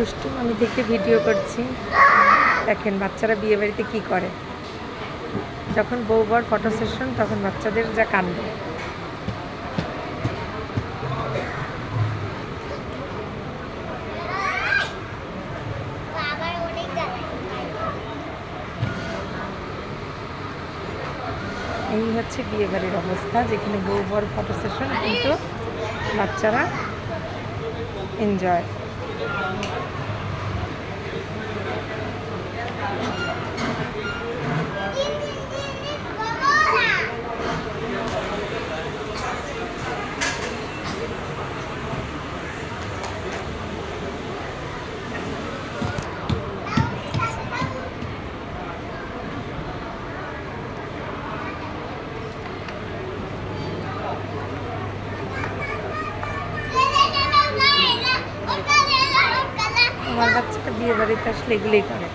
দুষ্টু আমি থেকে ভিডিও করছি। দেখেন বাচ্চারা বিয়ে বাড়িতে কী করে, যখন বউ বর ফটো সেশন তখন বাচ্চাদের যা কাণ্ড। এই হচ্ছে বিয়ে বাড়ির অবস্থা, যেখানে বউ বর ফটো সেশন, কিন্তু বাচ্চারা এনজয়। আমার বাচ্চাটা বিয়ে বাড়িতে আসলে এগুলোই করে।